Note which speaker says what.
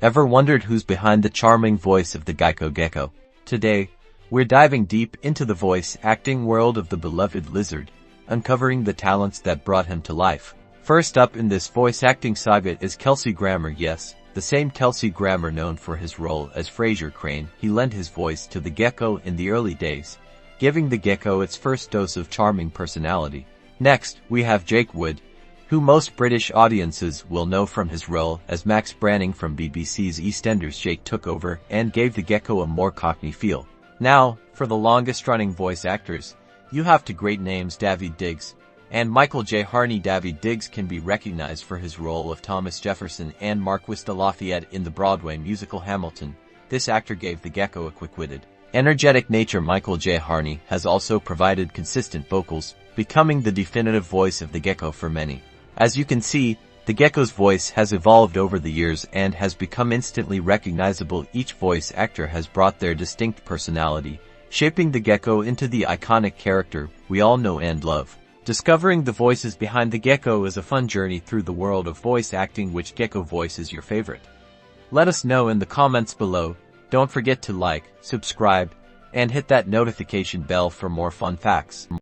Speaker 1: Ever wondered who's behind the charming voice of the Geico Gecko? Today, we're diving deep into the voice acting world of the beloved lizard, uncovering the talents that brought him to life. First up in this voice acting saga is Kelsey Grammer. Yes, the same Kelsey Grammer known for his role as Frasier Crane. He lent his voice to the Gecko in the early days, giving the Gecko its first dose of charming personality. Next, we have Jake Wood, who most British audiences will know from his role as Max Branning from BBC's EastEnders. Jake took over and gave the Gecko a more Cockney feel. Now, for the longest-running voice actors, you have two great names, Daveed Diggs and Michael J. Harney. Daveed Diggs can be recognized for his role of Thomas Jefferson and Marquis de Lafayette in the Broadway musical Hamilton. This actor gave the Gecko a quick-witted, energetic nature. Michael J. Harney has also provided consistent vocals, becoming the definitive voice of the Gecko for many. As you can see, the Gecko's voice has evolved over the years and has become instantly recognizable. Each voice actor has brought their distinct personality, shaping the Gecko into the iconic character we all know and love. Discovering the voices behind the Gecko is a fun journey through the world of voice acting. Which Gecko voice is your favorite? Let us know in the comments below. Don't forget to like, subscribe, and hit that notification bell for more fun facts.